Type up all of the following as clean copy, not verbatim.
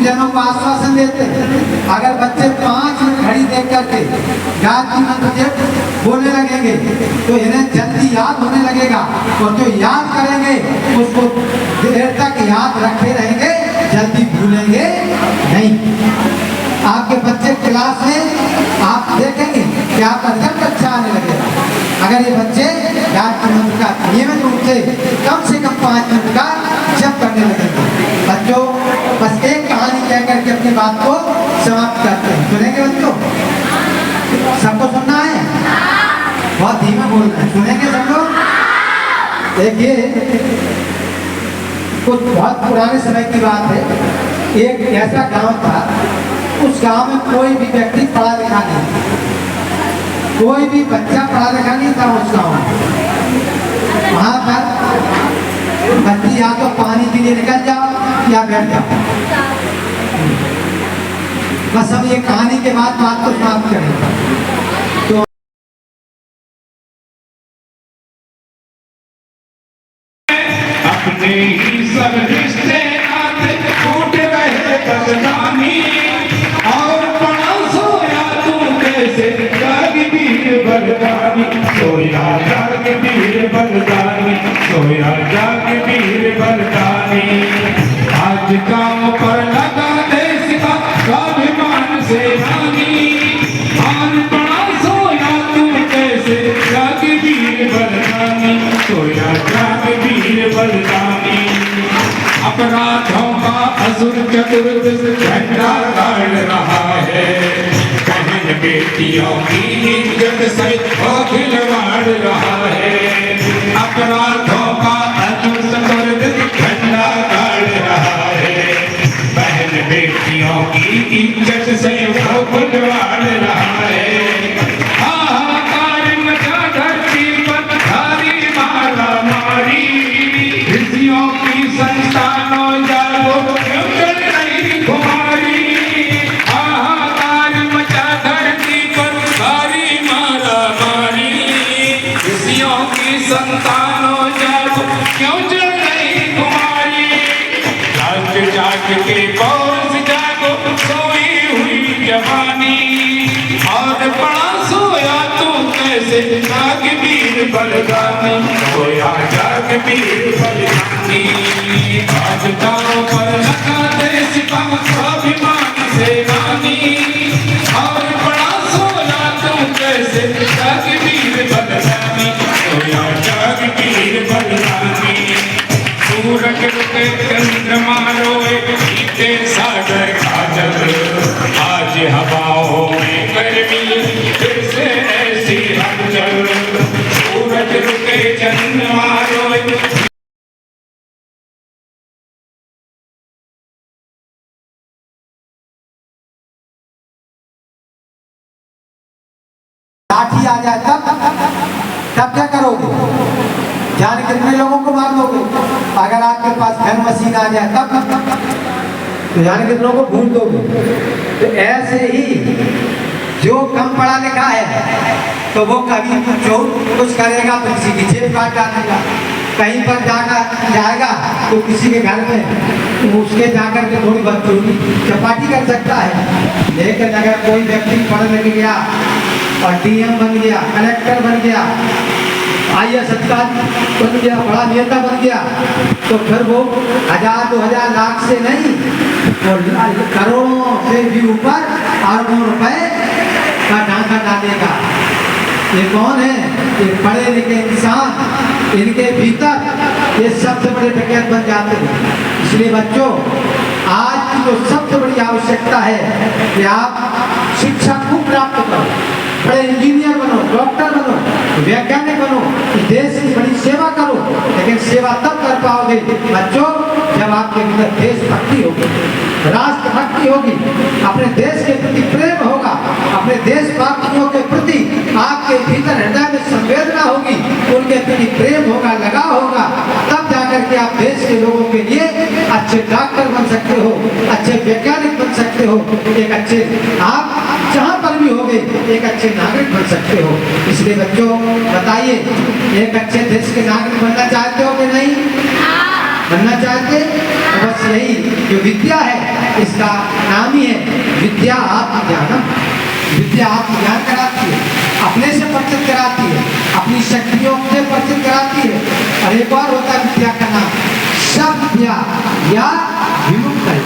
गुरुजनों को आश्वासन देते हैं, अगर बच्चे 5 मिनट घड़ी देख करके गायत्री मंत्र जब बोलने लगेंगे तो इन्हें जल्दी याद होने लगेगा, और जो याद करेंगे उसको देर तक याद रखे रहेंगे, जल्दी भूलेंगे नहीं। आपके बच्चे क्लास में आप देखेंगे कि आपका रिजल्ट अच्छा आने लगेगा अगर ये बच्चे गायत्री मंत्र का नियमित रूप से कम 5 मिनट का जप करने लगेंगे। बच्चों बस एक कहानी कह करके अपनी बात को समाप्त करते हैं, सुनेंगे बच्चों? सबको सुनना है? बहुत धीमे बोल रहे हैं, सुनेंगे सब लोग? देखिए कुछ बहुत पुराने समय की बात है, एक ऐसा गांव था, उस गांव में कोई भी व्यक्ति पढ़ा लिखा नहीं, कोई भी बच्चा पढ़ा लिखा नहीं था उस गांव में। वहां पर बच्ची या तो पानी के लिए निकल जाओ या बैठ जाओ। बस हम ये कहानी के बाद बात को समाप्त करें। तो अपने ही सब रिश्ते नाते टूट रहे बदनामी, और पड़ा सोया तू कैसे जागीर बरदानी, सोया जागीर बरदानी, सोया जागीर बरदानी। आज काम पर लगा देश का स्वाभिमान से रानी, आज पड़ा सोया तू कैसे जागीर बरदानी, सोया जागीर बरदानी। अपराधों का असुर चतुर्दश झंडा गाड़ रहा है, बहन बेटियों की इज्जत से वो खिलवाड़ रहा है। अपराधों का असुर चतुर्दश झंडा गाड़ रहा है, बहन बेटियों की इज्जत से वो खिलवाड़ रहा है। हाहाकार मचा धरती पर धारी मारा मारी, ऋषियों की संतानों जागो क्यों चल रही तुम्हारी। हाहाकार मचा धरती पर भारी मारा मारी, ऋषियों की संतानों जागो क्यों चल रही तुम्हारी। जाग जाग के बोझ जागो सोई हुई जवानी, और बड़ा सोया तू कैसे जागीर बरदानी, सोया जागीर बरदानी। आज दांव पर लगा देश का स्वाभिमान से रानी, और बड़ा सोया तू कैसे जागीर बरदानी, सोया जागीर बरदानी। सूरज रुके चंद्रमा रोए बीते सागर काजल, आज हवाओं में गर्मी फिर से ऐसी हलचल। सूरज रुके चंद्रमा रोए, लाठी आ जाए तब क्या करोगे? जान कितने लोगों को मार दोगे? अगर आपके पास गन मशीन आ जाए तब तो जान कितने लोगों को भून दोगे? तो ऐसे ही जो कम पढ़ा लिखा है तो वो कभी कुछ करेगा तो किसी की जेब काट डालेगा, कहीं पर जाएगा तो किसी के घर में तो उसके जाकर के थोड़ी बच्चों की चपाटी कर सकता है। लेकिन अगर कोई व्यक्ति पढ़ लिख गया और डीएम बन गया, कलेक्टर बन गया, IAS अधिकारी बन गया, बड़ा नेता बन गया, तो फिर वो 1000 2000 लाख से नहीं, वो करोड़ों से भी ऊपर अरबों रुपए का ढांचा डालेगा। ये कौन है? ये पढ़े लिखे इंसान, इनके भीतर ये सबसे बड़े डकैत बन जाते हैं। इसलिए बच्चों आज की जो सबसे बड़ी आवश्यकता है कि आप शिक्षा खूब प्राप्त करो, बड़े इंजीनियर बनो, डॉक्टर बनो, वैज्ञानिक बनो, देश की बड़ी सेवा करो। लेकिन सेवा तब कर पाओगे बच्चों जब आपके अंदर देशभक्ति होगी, राष्ट्रभक्ति होगी, अपने देश के प्रति प्रेम होगा, अपने देशवासियों के प्रति आपके भीतर हृदय में संवेदना होगी, उनके प्रति प्रेम होगा, लगाव होगा, तब जाकर के आप देश के लोगों के लिए अच्छे डॉक्टर बन सकते हो, अच्छे वैज्ञानिक बन सकते हो, एक अच्छे आप जहाँ पर भी होगे एक अच्छे नागरिक बन सकते हो। इसलिए बच्चों बताइए, एक अच्छे देश के नागरिक बनना चाहते हो कि नहीं? बनना चाहते? तो बस यही जो विद्या है इसका नाम ही है विद्या आत्मज्ञानम। विद्या आत्मज्ञान कराती है, अपने से परिचित कराती है, अपनी शक्तियों से परिचित कराती है। और एक और होता है विद्या का नाम सब विद्या या विमुक्त है।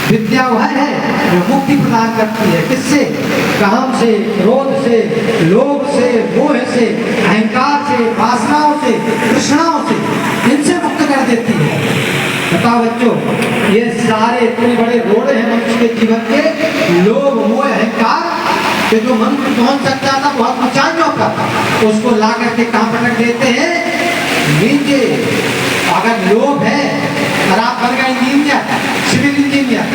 विद्या वह है जो मुक्ति प्रदान करती है, किससे? काम से, क्रोध से, लोभ से, मोह से, अहंकार से, वासनाओं से, तृष्णाओं से, इनसे मुक्त कर देती है। बताओ बच्चों, ये सारे इतने बड़े रोड़े हैं मनुष्य के जीवन के, लोभ मोह अहंकार कि जो मन पहुंच सकता था बहुत ऊंचाइयों का, उसको ला करके कहां पर रख देते हैं? नीचे। अगर लोभ है और आप बन गए इंजीनियर, सिविल इंजीनियर,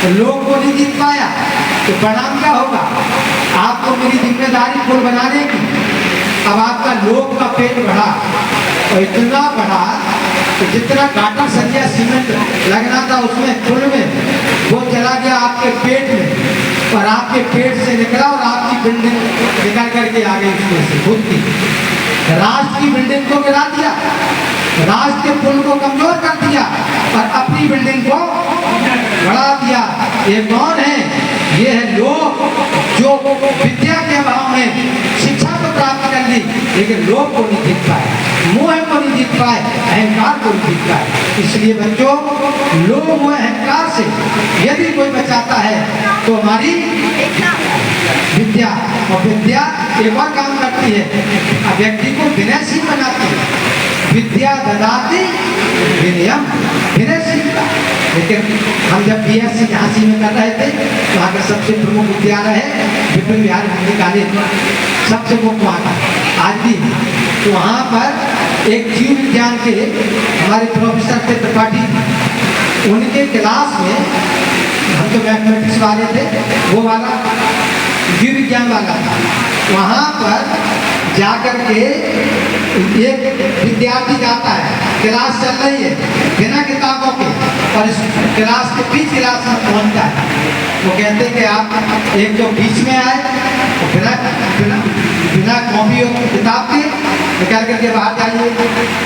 तो लोभ को नहीं जीत पाया तो परिणाम क्या होगा? आपको मेरी जिम्मेदारी पुल बनाने की, अब आपका लोभ का पेट बढ़ा और इतना बढ़ा तो जितना गाटर सरिया सीमेंट लगना था उसमें पुल में, वो चला गया आपके पेट में और आपके पेट से निकला और आपकी बिल्डिंग निकल करके आ गई उसमें से खुद की। राष्ट्र की बिल्डिंग को गिरा दिया, राष्ट्र के पुल को कमजोर कर दिया और अपनी बिल्डिंग को बढ़ा दिया। ये कौन है? ये है लोग जो विद्या के अभाव में शिक्षा को प्राप्त कर ली लेकिन लोभ को नहीं जीत पाए, मोह को नहीं जीत पाए, अहंकार को नहीं जीत पाए। इसलिए बच्चों, लोभ मोह अहंकार से यदि कोई बचाता है तो हमारी विद्या, और विद्या एक और काम करती है, व्यक्ति को विनयशील बनाती है। विद्या ददाति विनयम, विनयशीलता। लेकिन हम जब BSc झांसी में कर रहे थे तो वहाँ का सबसे प्रमुख विद्यालय है विपिन बिहारी हिंदी कॉलेज, सबसे मुख्य वहाँ का आज भी। तो वहाँ पर एक जीव विज्ञान के हमारे प्रोफेसर थे त्रिपाठी, उनके क्लास में हम तो मैथमेटिक्स वाले थे, वो वाला जीव विज्ञान वाला था। वहाँ पर जाकर के एक विद्यार्थी जाता है, क्लास चल रही है बिना किताबों के, और इस क्लास के बीच क्लास में पहुँचता है। वो कहते हैं कि आप एक जो बीच में आए तो बिना कॉपी और किताब के निकल करके बाहर जाइए,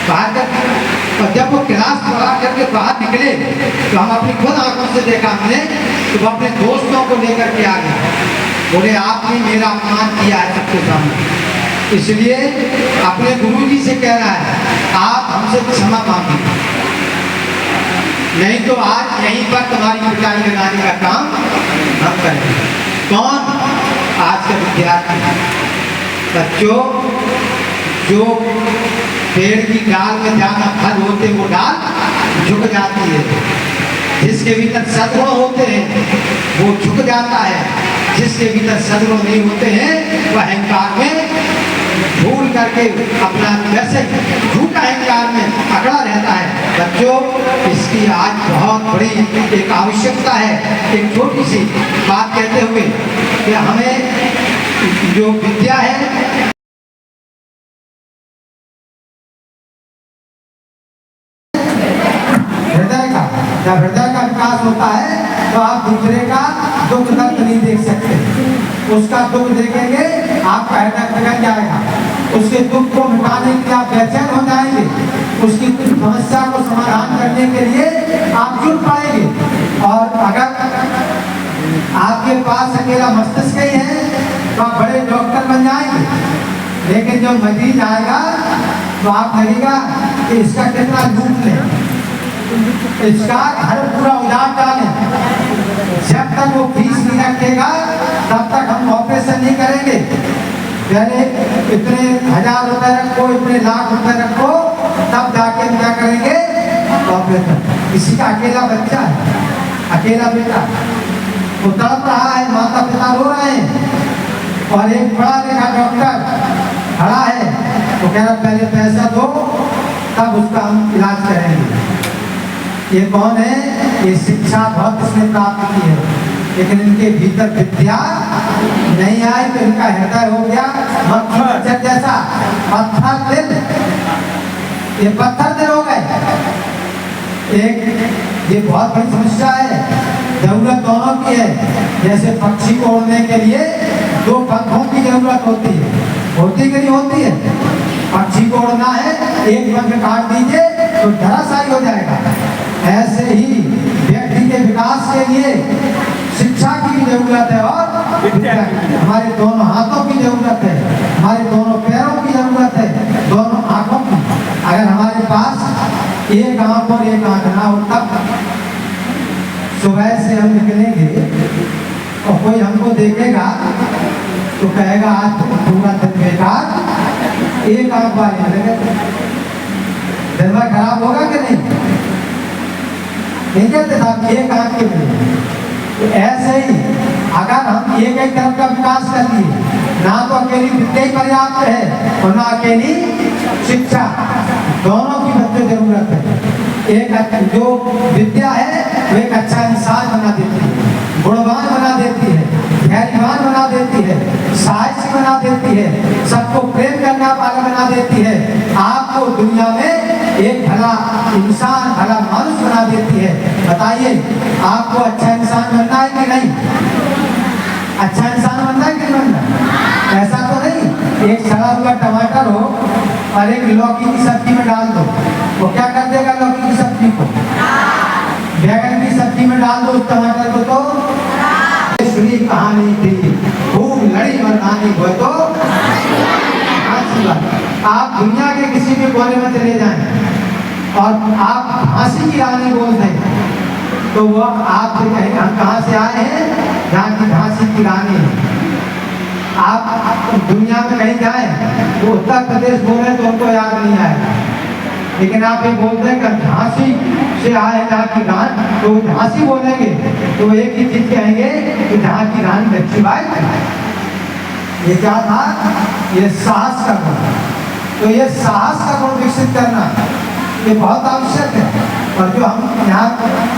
बाहर कर। और जब वो क्लास पढ़ा करके बाहर निकले तो हम अपनी खुद आंखों से देखा हमने, तो वो अपने दोस्तों को लेकर के आ गए, बोले आपने मेरा अपमान किया है सबके सामने, इसलिए अपने गुरुजी से कह रहा है आप हमसे क्षमा मांगिए, नहीं तो आज यहीं पर तुम्हारी पिटाई लगाने का काम हम करेंगे। कौन? आज का विद्यार्थी। बच्चों, जो पेड़ की डाल में जाना फल होते वो डाल झुक जाती है, जिसके भीतर सद्गुण होते हैं वो झुक जाता है, जिसके भीतर सद्गुण नहीं होते हैं वह अहंकार में भूल करके अपना वैसे झूठा अहंकार में अकड़ा रहता है। बच्चों, इसकी आज बहुत बड़ी एक आवश्यकता है। एक छोटी सी बात कहते हुए कि हमें जो विद्या है जब हृदय का विकास होता है तो आप दूसरे का दुख दर्द नहीं देख सकते, उसका दुख देखेंगे आपका हृदय पिघल जाएगा, उसके दुख को मिटाने के लिए आप बेचैन हो जाएंगे, उसकी समस्या को समाधान करने के लिए आप जुट पड़ेंगे। और अगर आपके पास अकेला मस्तिष्क ही है तो आप बड़े डॉक्टर बन जाएंगे, लेकिन जब मरीज आएगा तो आप लगेगा कि इसका कितना लूट लें, इसका घर पूरा उजाड़ डालें, जब तक वो फीस नहीं रखेगा तब तक हम ऑपरेशन नहीं करेंगे। पहले इतने 1000 रुपए रखो, इतने लाख रुपए रखो, तब जाके क्या करेंगे ऑपरेशन। किसी का अकेला बच्चा है, अकेला बेटा, वो तड़प रहा है, माता पिता रो रहे हैं, और एक बड़ा लिखा डॉक्टर खड़ा है, तो कह रहा पहले पैसा दो तब उसका हम इलाज करेंगे। ये कौन है? ये शिक्षा बहुत इसने प्राप्त की है, लेकिन इनके भीतर विद्या नहीं आई तो इनका हृदय हो गया मच्छर जैसा, पत्थर दिल, ये पत्थर दिल हो गए। एक ये बहुत बड़ी समस्या है। जरूरत दोनों की है, जैसे पक्षी को उड़ने के लिए 2 पंखों की जरूरत होती है, होती कि नहीं होती है? पक्षी को उड़ना है, एक पंख काट दीजिए तो धराशायी हो जाएगा, ऐसे ही व्यक्ति के विकास के लिए शिक्षा की भी जरूरत है और विद्या की। हमारे दोनों हाथों की जरूरत है, हमारे दोनों पैरों की जरूरत है, दोनों आंखों की। अगर हमारे पास एक आंख और एक आंख ना हो तब सुबह से हम निकलेंगे और कोई हमको देखेगा तो कहेगा आज पूरा दिन बेकार, एक आंख वाले लगे दिन भर खराब होगा कि नहीं? नहीं कहते साहब एक आंख के लिए। तो ऐसे ही अगर हम एक एक तरफ का विकास कर लिए, ना तो अकेली विद्या ही पर्याप्त है और ना अकेली शिक्षा, दोनों की बच्चों जरूरत है। एक जो विद्या है वो एक अच्छा इंसान बना देती है, गुणवान बना देती है, धैर्यवान बना देती है, साहसी बना देती है, सबको प्रेम करने वाला बना देती है, आपको दुनिया में एक भला इंसान, भला मानुष बना देती है। बताइए आपको अच्छा इंसान बनना है कि नहीं? अच्छा इंसान बनना है कि नहीं बनना? ऐसा तो नहीं एक सड़ा हुआ टमाटर हो और एक लौकी की सब्जी में डाल दो, वो क्या कर देगा? लौकी की सब्जी को, बैगन की सब्जी में डाल दो उस टमाटर को तो सुनी कहानी थी, खूब लड़ी मर्दानी हो तो आप दुनिया के किसी भी कोने में चले जाएं और आप झांसी की रानी बोल दें तो वो आपसे कहेंगे हम कहाँ से आए हैं? जहाँ की झांसी की रानी है। आप दुनिया में कहीं जाएं वो उत्तर प्रदेश बोले तो उनको याद नहीं आएगा, लेकिन आप ये बोलते हैं कि झांसी से आए जहाँ की रानी, तो झांसी बोलेंगे तो एक ही चीज कहेंगे कि जहाँ की रानी लक्ष्मीबाई। ये क्या था? ये साहस का गुण। तो ये साहस का गुण विकसित करना ये बहुत आवश्यक है। और जो हम यहाँ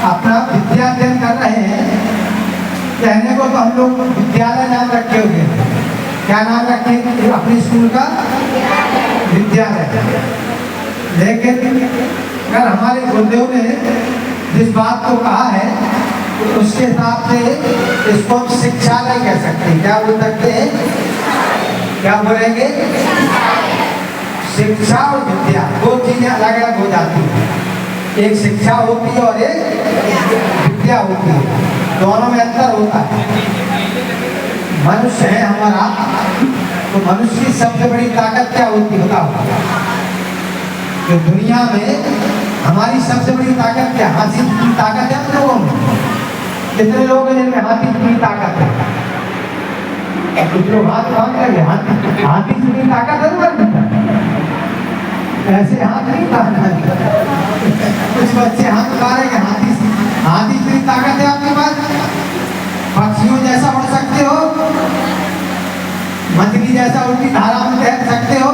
अपना विद्या अध्ययन कर रहे हैं, कहने को तो हम लोग विद्यालय नाम रखे हुए हैं। क्या नाम रखे? अपने स्कूल का विद्यालय। लेकिन अगर हमारे गुरुदेव ने जिस बात को कहा है तो उसके हिसाब से इसको हम शिक्षालय कह सकते हैं। क्या बोल सकते हैं? क्या बोलेंगे? शिक्षा और विद्या दो चीजें अलग अलग हो जाती हैं। एक शिक्षा होती है और एक विद्या होती है, दोनों में अंतर होता है। मनुष्य है हमारा, तो मनुष्य की सबसे बड़ी ताकत क्या होती है बताओ? तो दुनिया में हमारी सबसे बड़ी ताकत क्या? हाथी की ताकत है हम लोगों में। कितने लोग हैं जिनमें हाथी की ताकत है? कुछ लोग हाथ बांध रहे, हाथी की ताकत है। ऐसे हाथ नहीं उठाना। कुछ बच्चे हाथ उठा रहे हैं, हाथी की ताकत है आपके पास? पक्षियों जैसा उड़ सकते हो, मछली जैसा उल्टी धारा में तैर सकते हो?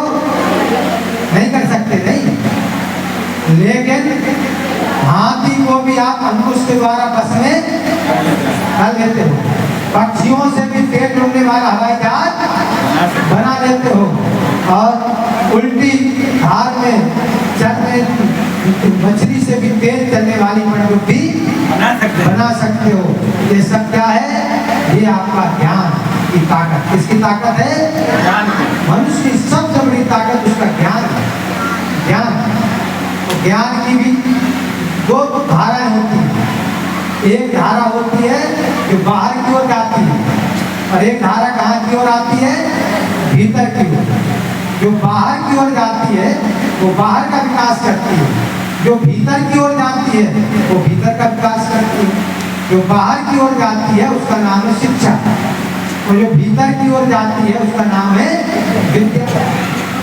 नहीं कर सकते, नहीं। लेकिन हाथी को भी आप अंकुश के द्वारा बस में कर लेते हो। पक्षियों से भी तेज उड़ने वाला हवाई जहाज बना लेते हो और उल्टी धार में चलने मछली से भी तेज चलने वाली पनडुब्बी बना सकते हो। ये सब क्या है? ये आपका ज्ञान की ताकत। किसकी ताकत है? मनुष्य की सबसे बड़ी ताकत उसका ज्ञान है। ज्ञान, तो ज्ञान की भी दो धाराएं होती हैं। एक धारा होती है जो बाहर की ओर जाती है और एक धारा कहाँ की ओर आती है? भीतर की ओर। जो बाहर की ओर जाती है वो बाहर का विकास करती है, जो भीतर की ओर जाती है वो भीतर का विकास करती है। जो बाहर की ओर जाती है उसका नाम है शिक्षा और जो भीतर की ओर जाती है उसका नाम है विद्या।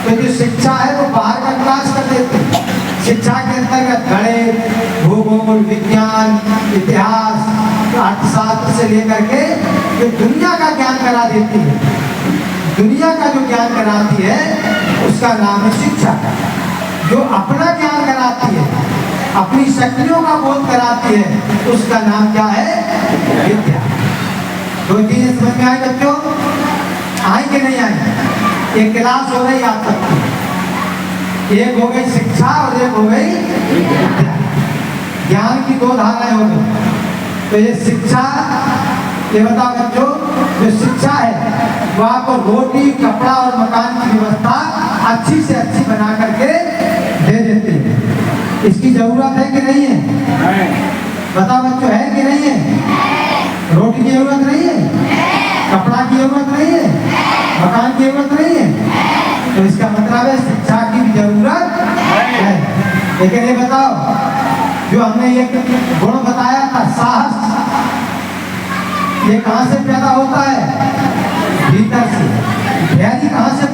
तो जो शिक्षा है वो बाहर का विकास कर देती है। शिक्षा के अंतर्गत गणित, भूगोल, विज्ञान, इतिहास, अर्थशास्त्र से लेकर के जो दुनिया का ज्ञान करा देती है, दुनिया का जो ज्ञान कराती है उसका नाम है शिक्षा। जो अपना ज्ञान कराती है, अपनी शक्तियों का बोध कराती है, उसका नाम क्या है? विद्या। दो चीजें समझ में आई बच्चों? आई कि नहीं आई? एक क्लास हो गई आप सबकी, एक हो गई शिक्षा और एक हो गई विद्या। ज्ञान की दो धाराएं हो गई। तो ये शिक्षा, ये बताओ बच्चों, जो शिक्षा है वो आपको रोटी, कपड़ा और मकान की व्यवस्था अच्छी से अच्छी बना करके दे देती है। इसकी जरूरत है कि नहीं है? बताओ बच्चों, है कि नहीं है? रोटी की जरूरत नहीं है, कपड़ा की जरूरत नहीं है, मकान की जरूरत नहीं है। तो इसका मतलब है शिक्षा की भी जरूरत है। लेकिन ये बताओ, जो हमने ये गुण बताया था साहस, ये कहाँ से पैदा होता है? भीतर से। धैर्य कहाँ से